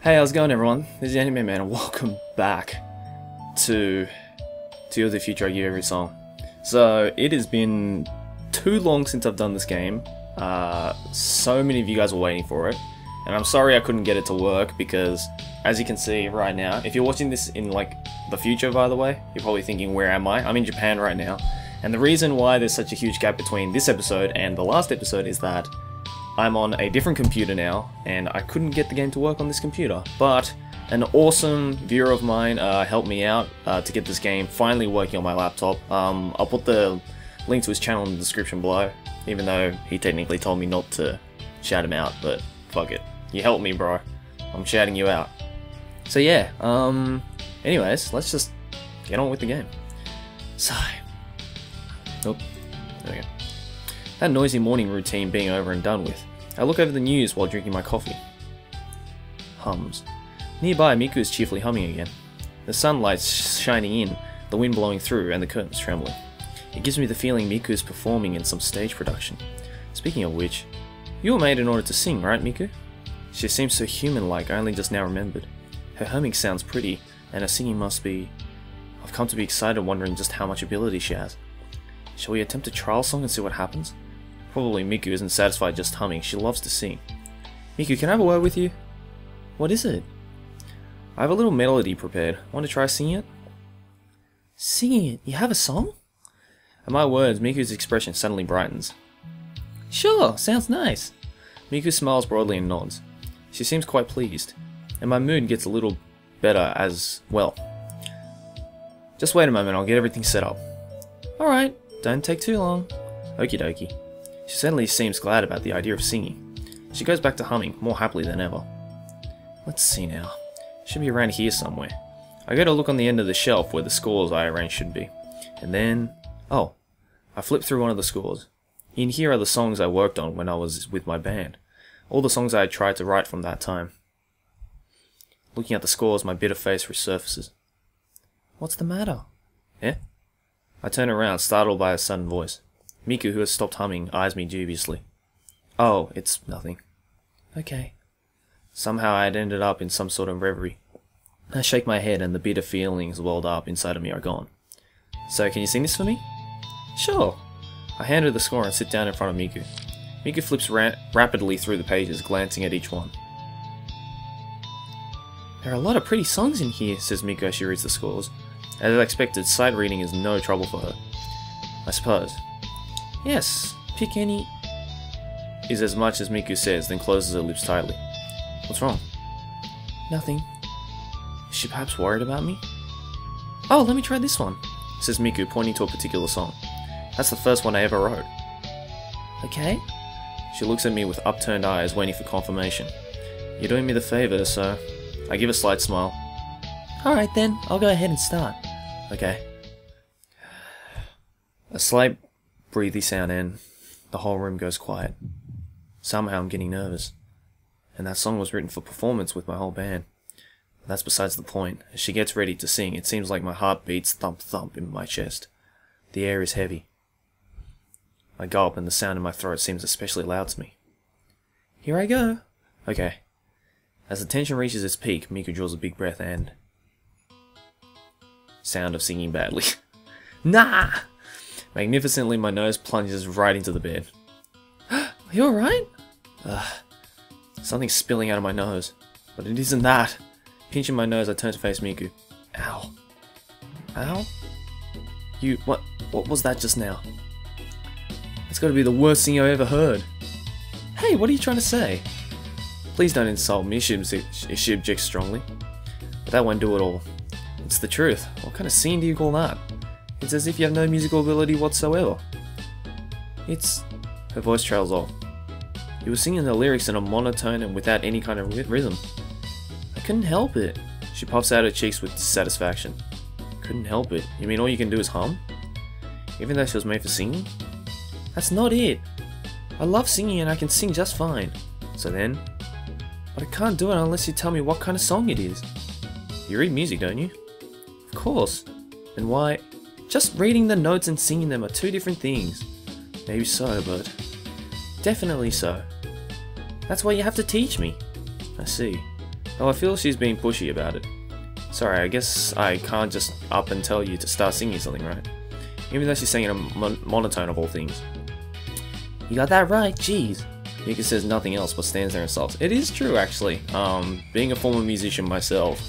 Hey, how's it going, everyone? This is Anime Man and welcome back to Tears of the Future. I Give Every Song. So, it has been too long since I've done this game. So many of you guys were waiting for it. And I'm sorry I couldn't get it to work because, as you can see right now, if you're watching this in, like, the future, by the way, you're probably thinking, where am I? I'm in Japan right now. And the reason why there's such a huge gap between this episode and the last episode is that I'm on a different computer now, and I couldn't get the game to work on this computer. But an awesome viewer of mine helped me out to get this game finally working on my laptop. I'll put the link to his channel in the description below, even though he technically told me not to shout him out, but fuck it. You helped me, bro. I'm shouting you out. So yeah, anyways, let's just get on with the game. So, oh, there we go. That noisy morning routine being over and done with, I look over the news while drinking my coffee. Hums. Nearby, Miku is cheerfully humming again. The sunlight's shining in, the wind blowing through, and the curtains trembling. It gives me the feeling Miku is performing in some stage production. Speaking of which, you were made in order to sing, right, Miku? She seems so human-like, I only just now remembered. Her humming sounds pretty, and her singing must be... I've come to be excited wondering just how much ability she has. Shall we attempt a trial song and see what happens? Probably Miku isn't satisfied just humming, she loves to sing. Miku, can I have a word with you? What is it? I have a little melody prepared. Want to try singing it? Singing it? You have a song? At my words, Miku's expression suddenly brightens. Sure, sounds nice. Miku smiles broadly and nods. She seems quite pleased, and my mood gets a little better as well. Just wait a moment, I'll get everything set up. Alright, don't take too long. Okie dokie. She suddenly seems glad about the idea of singing. She goes back to humming, more happily than ever. Let's see now. Should be around here somewhere. I go to look on the end of the shelf where the scores I arranged should be. And then... oh. I flip through one of the scores. In here are the songs I worked on when I was with my band. All the songs I had tried to write from that time. Looking at the scores, my bitter face resurfaces. What's the matter? Eh? I turn around, startled by a sudden voice. Miku, who has stopped humming, eyes me dubiously. Oh, it's nothing. Okay. Somehow I had ended up in some sort of reverie. I shake my head and the bitter feelings welled up inside of me are gone. So, can you sing this for me? Sure. I hand her the score and sit down in front of Miku. Miku flips rapidly through the pages, glancing at each one. There are a lot of pretty songs in here, says Miku as she reads the scores. As I expected, sight reading is no trouble for her. I suppose. Yes, pick any... is as much as Miku says, then closes her lips tightly. What's wrong? Nothing. Is she perhaps worried about me? Oh, let me try this one, says Miku, pointing to a particular song. That's the first one I ever wrote. Okay. She looks at me with upturned eyes, waiting for confirmation. You're doing me the favor, so... I give a slight smile. Alright then, I'll go ahead and start. Okay. A slight breathy sound and the whole room goes quiet. Somehow I'm getting nervous. And that song was written for performance with my whole band. But that's besides the point. As she gets ready to sing, it seems like my heart beats thump thump in my chest. The air is heavy. I gulp and the sound in my throat seems especially loud to me. Here I go. Okay. As the tension reaches its peak, Miku draws a big breath and... sound of singing badly. Nah! Magnificently, my nose plunges right into the bed. Are you alright? Something's spilling out of my nose. But it isn't that. Pinching my nose, I turn to face Miku. Ow. Ow? What was that just now? It's gotta be the worst thing I've ever heard. Hey, what are you trying to say? Please don't insult me, she objects strongly. But that won't do it all. It's the truth. What kind of scene do you call that? It's as if you have no musical ability whatsoever. It's... Her voice trails off. You were singing the lyrics in a monotone and without any kind of rhythm. I couldn't help it. She puffs out her cheeks with dissatisfaction. Couldn't help it? You mean all you can do is hum? Even though she was made for singing? That's not it. I love singing and I can sing just fine. So then? But I can't do it unless you tell me what kind of song it is. You read music, don't you? Of course. And why? Just reading the notes and singing them are two different things. Maybe so, but... definitely so. That's why you have to teach me. I see. though I feel she's being pushy about it. Sorry, I guess I can't just up and tell you to start singing something, right? Even though she's singing a monotone of all things. You got that right, jeez. Miku says nothing else but stands there and sulks. It is true, actually. Being a former musician myself,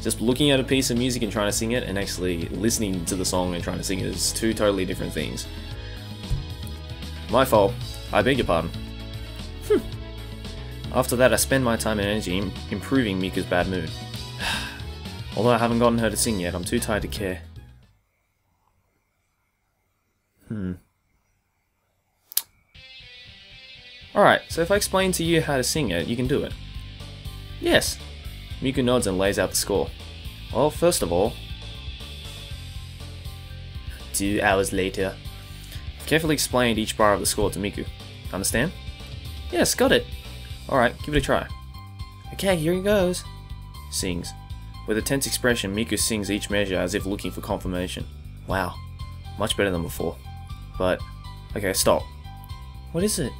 just looking at a piece of music and trying to sing it, and actually listening to the song and trying to sing it is two totally different things. My fault. I beg your pardon. After that, I spend my time and energy improving Miku's bad mood. Although I haven't gotten her to sing yet, I'm too tired to care. Alright, so if I explain to you how to sing it, you can do it. Yes. Miku nods and lays out the score. Well, first of all, 2 hours later. I've carefully explained each bar of the score to Miku. Understand? Yes, got it. Alright, give it a try. Okay, here he goes. Sings. With a tense expression, Miku sings each measure as if looking for confirmation. Wow, much better than before. But, okay, stop. What is it?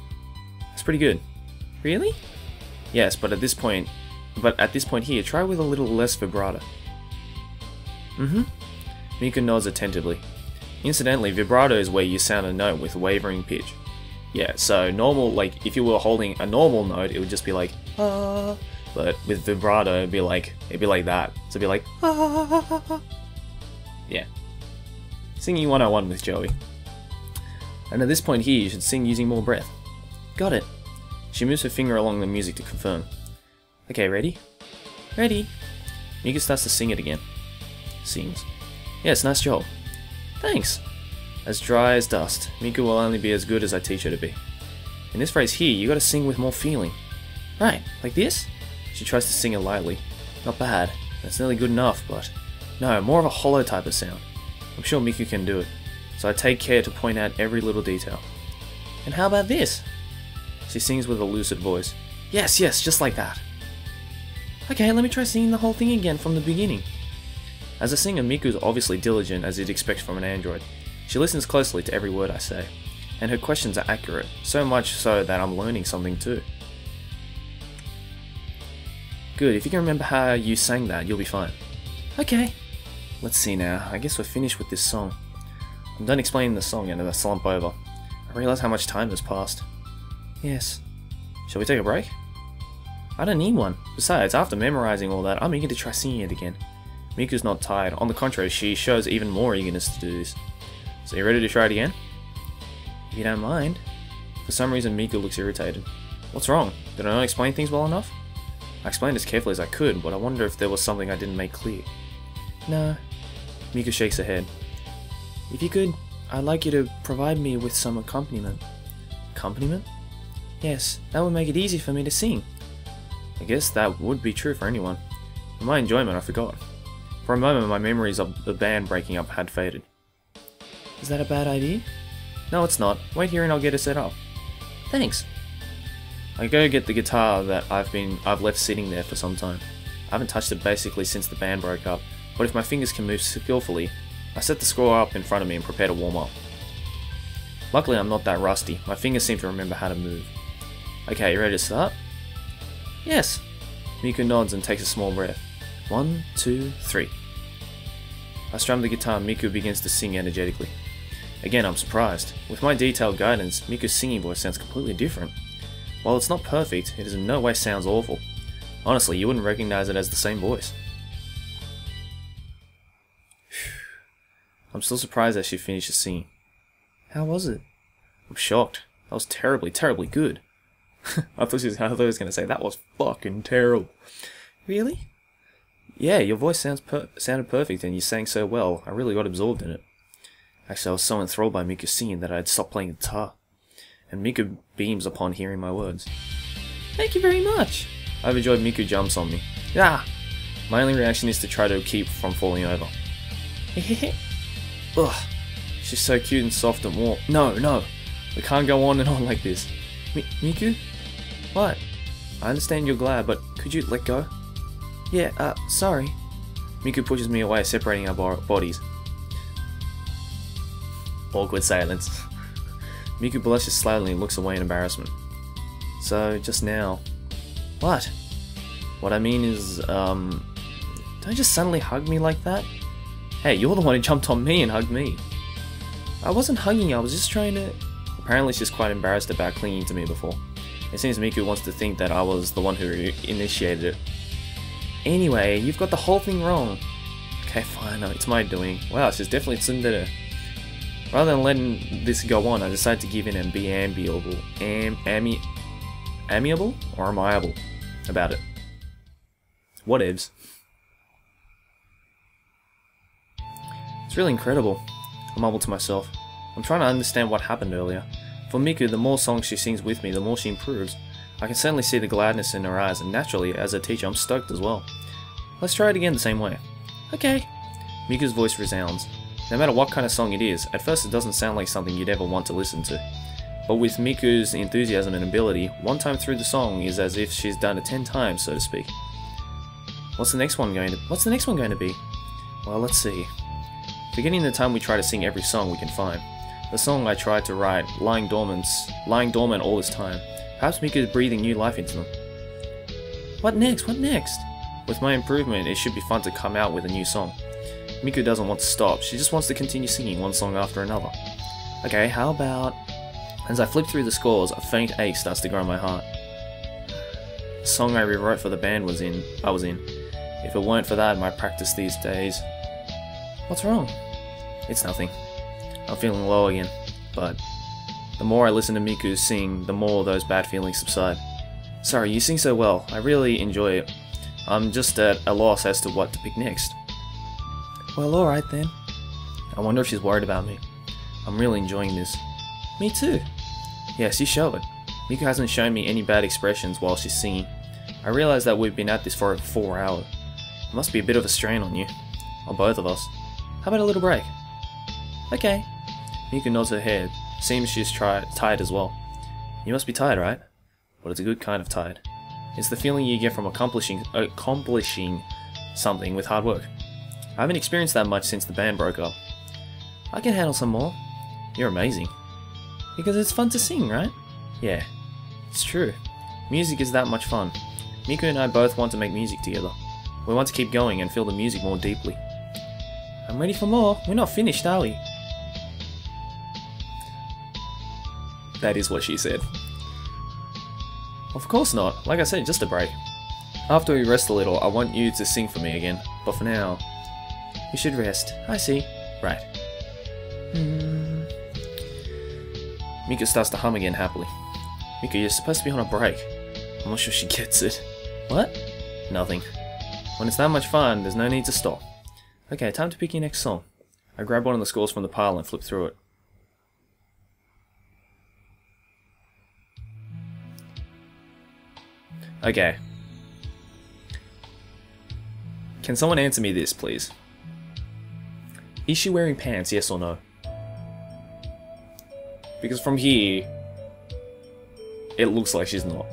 It's pretty good. Really? Yes, but at this point here, try with a little less vibrato. Miku nods attentively. Incidentally, vibrato is where you sound a note with wavering pitch. Yeah, so normal, like, if you were holding a normal note, it would just be like, ah. But with vibrato, it'd be like that. So it'd be like, ah. Yeah. Singing 101 with Joey. And at this point here, you should sing using more breath. Got it. She moves her finger along the music to confirm. Okay, ready? Ready. Miku starts to sing it again. Sings. Yes, nice job. Thanks. As dry as dust, Miku will only be as good as I teach her to be. In this phrase here, you gotta sing with more feeling. Right, like this? She tries to sing it lightly. Not bad. That's nearly good enough, but no, more of a hollow type of sound. I'm sure Miku can do it, so I take care to point out every little detail. And how about this? She sings with a lucid voice. Yes, yes, just like that. Okay, let me try singing the whole thing again from the beginning. As a singer, Miku is obviously diligent as you'd expect from an android. She listens closely to every word I say, and her questions are accurate, so much so that I'm learning something too. Good, if you can remember how you sang that, you'll be fine. Okay. Let's see now, I guess we're finished with this song. I'm done explaining the song and I slump over. I realise how much time has passed. Yes. Shall we take a break? I don't need one. Besides, after memorising all that, I'm eager to try singing it again. Miku's not tired. On the contrary, she shows even more eagerness to do this. So you ready to try it again? If you don't mind. For some reason, Miku looks irritated. What's wrong? Did I not explain things well enough? I explained as carefully as I could, but I wonder if there was something I didn't make clear. No. Miku shakes her head. If you could, I'd like you to provide me with some accompaniment. Accompaniment? Yes, that would make it easy for me to sing. I guess that would be true for anyone. For my enjoyment, I forgot. For a moment, my memories of the band breaking up had faded. Is that a bad idea? No, it's not. Wait here and I'll get it set up. Thanks. I go get the guitar that I've left sitting there for some time. I haven't touched it basically since the band broke up, but if my fingers can move skillfully, I set the score up in front of me and prepare to warm up. Luckily, I'm not that rusty. My fingers seem to remember how to move. Okay, you ready to start? Yes. Miku nods and takes a small breath. 1, 2, 3. I strum the guitar and Miku begins to sing energetically. Again, I'm surprised. With my detailed guidance, Miku's singing voice sounds completely different. While it's not perfect, it in no way sounds awful. Honestly, you wouldn't recognize it as the same voice. I'm still surprised that she finished singing. How was it? I'm shocked. That was terribly, terribly good. I thought she was going to say, that was fucking terrible. Really? Yeah, your voice sounded perfect and you sang so well, I really got absorbed in it. Actually, I was so enthralled by Miku's singing that I had stopped playing guitar. And Miku beams upon hearing my words. Thank you very much! I've enjoyed Miku jumps on me. Ah! My only reaction is to try to keep from falling over. Ugh. She's so cute and soft and warm. No, no! We can't go on and on like this. Miku? What? I understand you're glad, but could you let go? Yeah, sorry. Miku pushes me away, separating our bodies. Awkward silence. Miku blushes slightly and looks away in embarrassment. So, just now... What? What I mean is, don't just suddenly hug me like that. Hey, you're the one who jumped on me and hugged me. I wasn't hugging you, I was just trying to... Apparently she's quite embarrassed about clinging to me before. It seems Miku wants to think that I was the one who initiated it. Anyway, you've got the whole thing wrong. Okay, fine, it's my doing. Wow, she's definitely tsundere. Rather than letting this go on, I decided to give in and be amiable or amiable about it. Whatevs. It's really incredible, I mumbled to myself. I'm trying to understand what happened earlier. For Miku, the more songs she sings with me, the more she improves. I can certainly see the gladness in her eyes, and naturally, as a teacher, I'm stoked as well. Let's try it again the same way. Okay. Miku's voice resounds. No matter what kind of song it is, at first it doesn't sound like something you'd ever want to listen to. But with Miku's enthusiasm and ability, one time through the song is as if she's done it 10 times, so to speak. What's the next one going to be? Well, let's see. Forgetting the time we try to sing every song we can find. The song I tried to write, lying dormant all this time. Perhaps Miku is breathing new life into them. What next? What next? With my improvement, it should be fun to come out with a new song. Miku doesn't want to stop, she just wants to continue singing one song after another. Okay, how about... As I flip through the scores, a faint ache starts to grow in my heart. The song I rewrote for the band I was in. If it weren't for that, my practice these days... What's wrong? It's nothing. I'm feeling low again, but the more I listen to Miku sing, the more those bad feelings subside. Sorry, you sing so well. I really enjoy it. I'm just at a loss as to what to pick next. Well, alright then. I wonder if she's worried about me. I'm really enjoying this. Me too. Yes, you show it. Miku hasn't shown me any bad expressions while she's singing. I realize that we've been at this for over 4 hours. It must be a bit of a strain on you. On both of us. How about a little break? Okay. Miku nods her head. Seems she's tired as well. You must be tired, right? But it's a good kind of tired. It's the feeling you get from accomplishing something with hard work. I haven't experienced that much since the band broke up. I can handle some more. You're amazing. Because it's fun to sing, right? Yeah, it's true. Music is that much fun. Miku and I both want to make music together. We want to keep going and feel the music more deeply. I'm ready for more. We're not finished, are we? That is what she said. Of course not. Like I said, just a break. After we rest a little, I want you to sing for me again. But for now, you should rest. I see. Right. Miku starts to hum again happily. Miku, you're supposed to be on a break. I'm not sure she gets it. What? Nothing. When it's that much fun, there's no need to stop. Okay, time to pick your next song. I grab one of the scores from the pile and flip through it. Okay. Can someone answer me this, please? Is she wearing pants, yes or no? Because from here, it looks like she's not.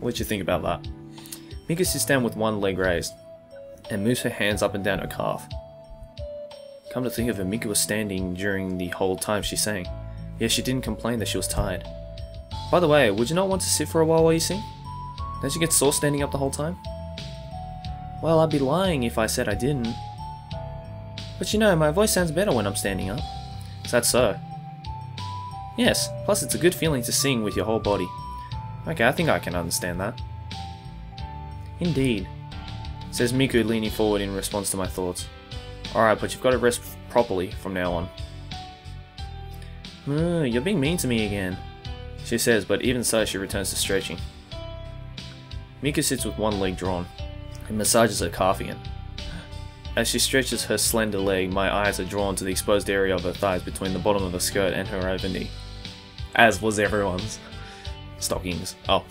What do you think about that? Miku sits down with one leg raised, and moves her hands up and down her calf. Come to think of it, Miku was standing during the whole time she sang. Yet she didn't complain that she was tired. By the way, would you not want to sit for a while you sing? Don't you get sore standing up the whole time? Well, I'd be lying if I said I didn't. But you know, my voice sounds better when I'm standing up. Is that so? Yes, plus it's a good feeling to sing with your whole body. Okay, I think I can understand that. Indeed, says Miku, leaning forward in response to my thoughts. Alright, but you've got to rest properly from now on. You're being mean to me again, she says, but even so she returns to stretching. Miku sits with one leg drawn, and massages her calf again. As she stretches her slender leg, my eyes are drawn to the exposed area of her thighs between the bottom of her skirt and her over knee. As was everyone's. Stockings. Oh.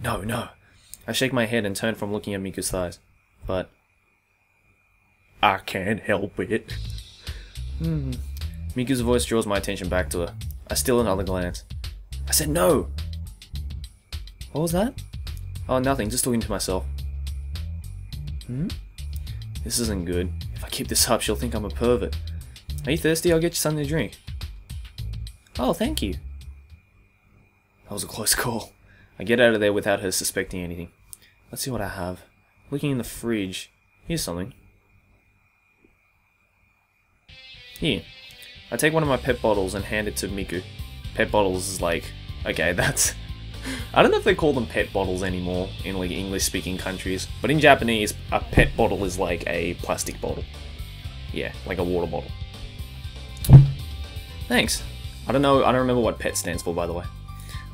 No. I shake my head and turn from looking at Miku's thighs. But I can't help it. Miku's voice draws my attention back to her. I steal another glance. I said no! What was that? Oh, nothing, just talking to myself. This isn't good. If I keep this up, she'll think I'm a pervert. Are you thirsty? I'll get you something to drink. Oh, thank you. That was a close call. I get out of there without her suspecting anything. Let's see what I have. Looking in the fridge. Here's something. Here. I take one of my pet bottles and hand it to Miku. Pet bottles is like... Okay, that's... I don't know if they call them pet bottles anymore in like English-speaking countries, but in Japanese, a pet bottle is like a plastic bottle. Yeah, like a water bottle. Thanks. I don't remember what pet stands for, by the way.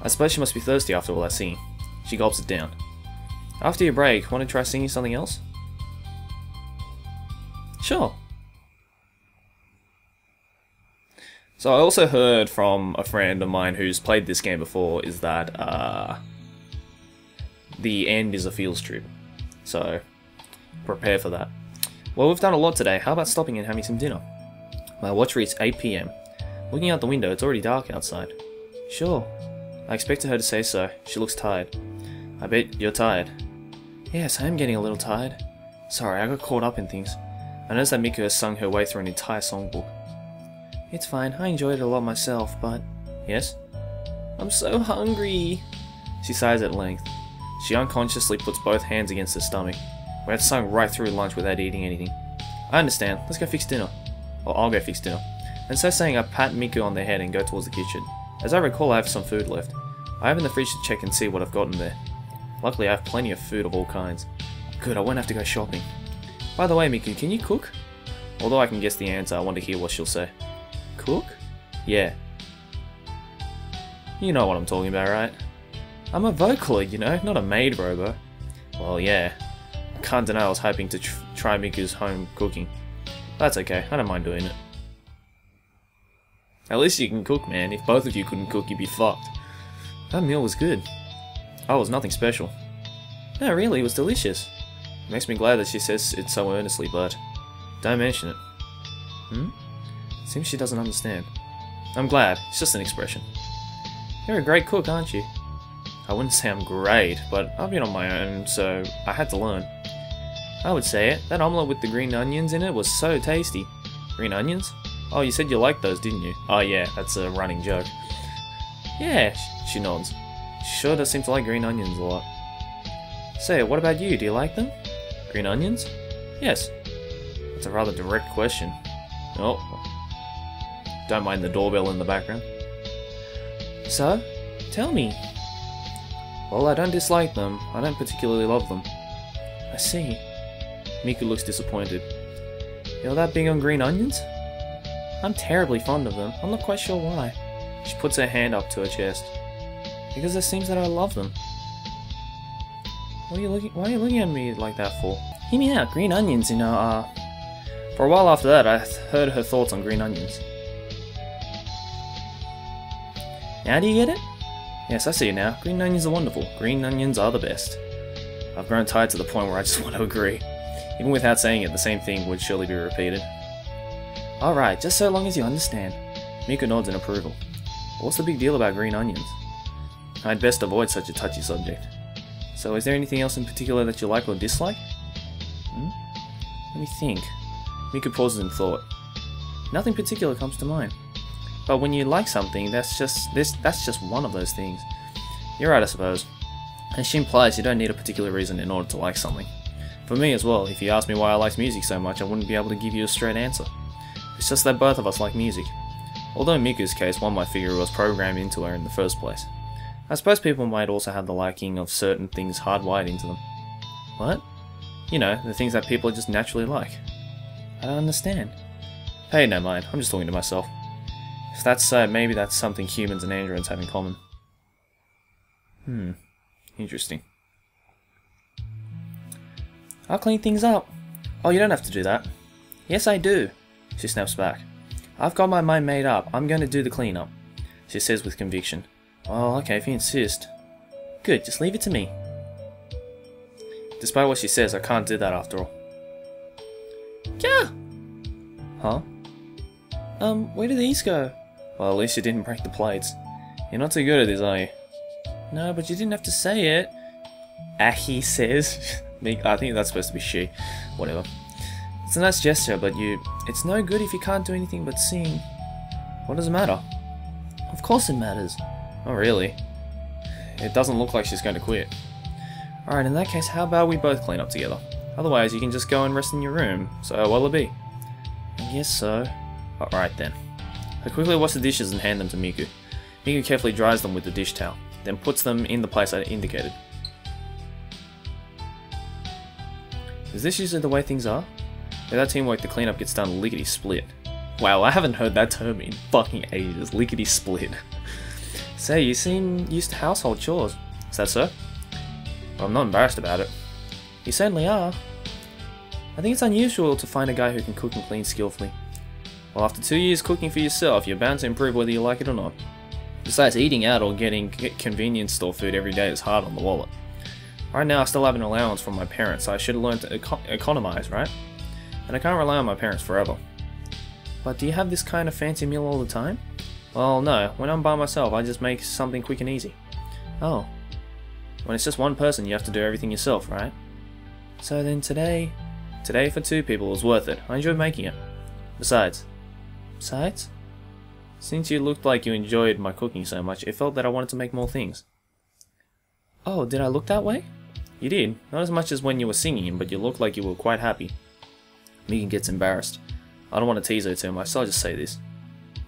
I suppose she must be thirsty after all that singing. She gulps it down. After your break, want to try singing something else? Sure. So I also heard from a friend of mine who's played this game before is that the end is a field trip. So prepare for that. Well, we've done a lot today. How about stopping and having some dinner? My watch reads 8 PM. Looking out the window, it's already dark outside. Sure. I expected her to say so. She looks tired. I bet you're tired. Yes, I am getting a little tired. Sorry, I got caught up in things. I noticed that Miku has sung her way through an entire songbook. It's fine, I enjoyed it a lot myself, but... Yes? I'm so hungry! She sighs at length. She unconsciously puts both hands against her stomach. We had sung right through lunch without eating anything. I understand, let's go fix dinner. Or I'll go fix dinner. And so saying, I pat Miku on the head and go towards the kitchen. As I recall, I have some food left. I open the fridge to check and see what I've got in there. Luckily, I have plenty of food of all kinds. Good, I won't have to go shopping. By the way, Miku, can you cook? Although I can guess the answer, I want to hear what she'll say. Cook? Yeah. You know what I'm talking about, right? I'm a Vocaloid, you know, not a maid robo. Well, yeah. I can't deny I was hoping to try Miku's home cooking. That's okay, I don't mind doing it. At least you can cook, man. If both of you couldn't cook, you'd be fucked. That meal was good. Oh, it was nothing special. No, really, it was delicious. It makes me glad that she says it so earnestly, but... Don't mention it. Hmm? Seems she doesn't understand. I'm glad, it's just an expression. You're a great cook, aren't you? I wouldn't say I'm great, but I've been on my own, so I had to learn. I would say it. That omelette with the green onions in it was so tasty. Green onions? Oh, you said you liked those, didn't you? Oh yeah, that's a running joke. Yeah, she nods. She sure does seem to like green onions a lot. Say, what about you? Do you like them? Green onions? Yes. That's a rather direct question. Oh. Don't mind the doorbell in the background. So? Tell me. Well, I don't dislike them. I don't particularly love them. I see. Miku looks disappointed. You're that big on green onions? I'm terribly fond of them. I'm not quite sure why. She puts her hand up to her chest. Because it seems that I love them. Why are you looking at me like that for? Hear me out, green onions, you know, For a while after that, I heard her thoughts on green onions. Now do you get it? Yes, I see it now. Green onions are wonderful. Green onions are the best. I've grown tired to the point where I just want to agree. Even without saying it, the same thing would surely be repeated. Alright, just so long as you understand. Miku nods in approval. What's the big deal about green onions? I'd best avoid such a touchy subject. So is there anything else in particular that you like or dislike? Let me think. Miku pauses in thought. Nothing particular comes to mind. But when you like something, that's just one of those things. You're right, I suppose. And she implies you don't need a particular reason in order to like something. For me as well, if you asked me why I liked music so much, I wouldn't be able to give you a straight answer. It's just that both of us like music. Although in Miku's case, one might figure it was programmed into her in the first place. I suppose people might also have the liking of certain things hardwired into them. What? You know, the things that people just naturally like. I don't understand. Hey, no mind, I'm just talking to myself. If that's so, maybe that's something humans and androids have in common. Interesting. I'll clean things up. Oh, you don't have to do that. Yes, I do. She snaps back. I've got my mind made up. I'm going to do the cleanup. She says with conviction. Oh, okay, if you insist. Good, just leave it to me. Despite what she says, I can't do that after all. Yeah. Huh? Where do these go? Well, at least you didn't break the plates. You're not too good at this, are you? No, but you didn't have to say it. He says. I think that's supposed to be she. Whatever. It's a nice gesture, but it's no good if you can't do anything but sing. What does it matter? Of course it matters. Oh, really? It doesn't look like she's going to quit. Alright, in that case, how about we both clean up together? Otherwise, you can just go and rest in your room, so what'll it be? I guess so. Alright then. I quickly wash the dishes and hand them to Miku. Miku carefully dries them with the dish towel, then puts them in the place I indicated. Is this usually the way things are? Without teamwork, the cleanup gets done lickety-split. Wow, I haven't heard that term in fucking ages. Lickety-split. Say, you seem used to household chores. Is that so? Well, I'm not embarrassed about it. You certainly are. I think it's unusual to find a guy who can cook and clean skillfully. Well, after 2 years cooking for yourself, you're bound to improve whether you like it or not. Besides, eating out or getting convenience store food every day is hard on the wallet. Right now, I still have an allowance from my parents, so I should learn to economize, right? And I can't rely on my parents forever. But do you have this kind of fancy meal all the time? Well, no. When I'm by myself, I just make something quick and easy. Oh. When it's just one person, you have to do everything yourself, right? So then today for 2 people was worth it. I enjoyed making it. Besides? Since you looked like you enjoyed my cooking so much, it felt that I wanted to make more things. Oh, did I look that way? You did. Not as much as when you were singing, but you looked like you were quite happy. Megan gets embarrassed. I don't want to tease her too much, so I'll just say this.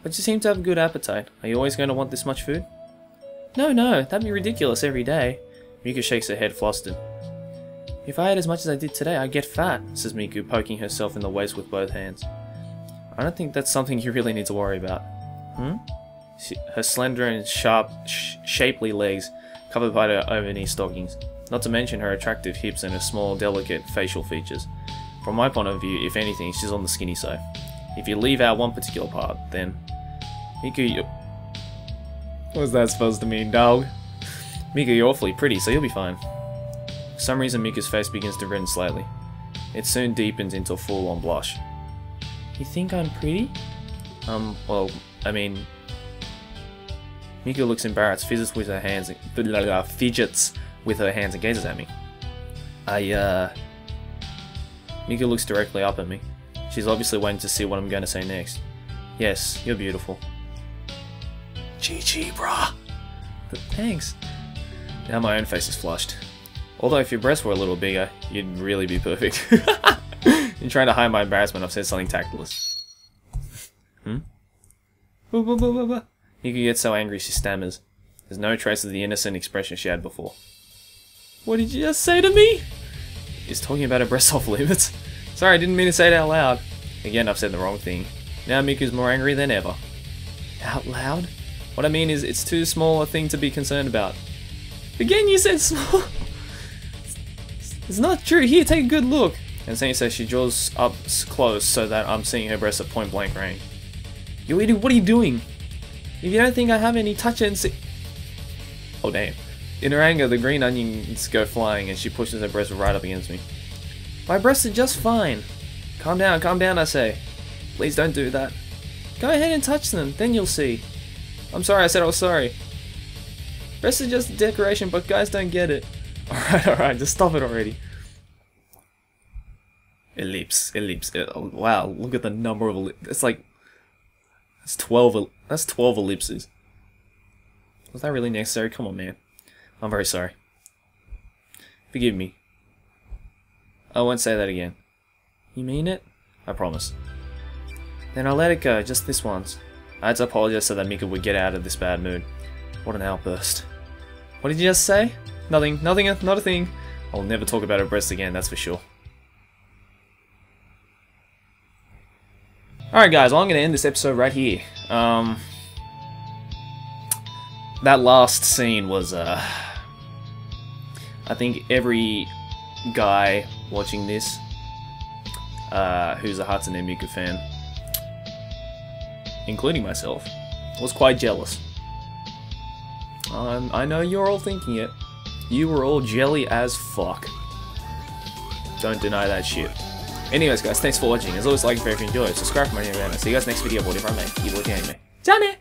But you seem to have a good appetite. Are you always going to want this much food? No, that'd be ridiculous every day. Miku shakes her head flustered. If I ate as much as I did today, I'd get fat, says Miku, poking herself in the waist with both hands. I don't think that's something you really need to worry about. Her slender and sharp, shapely legs covered by her over-knee stockings, not to mention her attractive hips and her small, delicate facial features. From my point of view, if anything, she's on the skinny side. If you leave out one particular part, then... Miku, what's that supposed to mean, dog? Miku, you're awfully pretty, so you'll be fine. For some reason, Miku's face begins to redden slightly. It soon deepens into a full-on blush. You think I'm pretty? Well, I mean... Miku looks embarrassed, fidgets with her hands and gazes at me. Miku looks directly up at me. She's obviously waiting to see what I'm going to say next. Yes, you're beautiful. GG, brah. But thanks. Now my own face is flushed. Although if your breasts were a little bigger, you'd really be perfect. In trying to hide my embarrassment, I've said something tactless. Miku gets so angry she stammers. There's no trace of the innocent expression she had before. What did you just say to me? Is talking about her breasts off limits? Sorry, I didn't mean to say it out loud. Again, I've said the wrong thing. Now Miku's more angry than ever. Out loud? What I mean is, it's too small a thing to be concerned about. Again, you said small. It's not true. Here, take a good look. And saying so, she draws up close so that I'm seeing her breasts at point blank range. Yo, idiot, what are you doing? If you don't think I have any, touch it and see. Oh, damn. In her anger, the green onions go flying and she pushes her breast right up against me. My breasts are just fine. Calm down, I say. Please don't do that. Go ahead and touch them, then you'll see. I'm sorry, I said I was sorry. Breasts are just decoration, but guys don't get it. Alright, just stop it already. Ellipse. Oh, wow, look at the number of ellipses. It's like... That's 12 ellipses. Was that really necessary? Come on, man. I'm very sorry. Forgive me. I won't say that again. You mean it? I promise. Then I'll let it go, just this once. I had to apologize so that Miku would get out of this bad mood. What an outburst. What did you just say? Nothing, not a thing. I'll never talk about her breasts again, that's for sure. Alright guys, well, I'm going to end this episode right here. That last scene was, I think every guy watching this, who's a Hatsune Miku fan, including myself, was quite jealous. I know you're all thinking it. You were all jelly as fuck. Don't deny that shit. Anyways guys, thanks for watching. As always, like if you enjoyed, subscribe for more anime. See you guys next video, whatever I make. Keep watching anime. Johnny!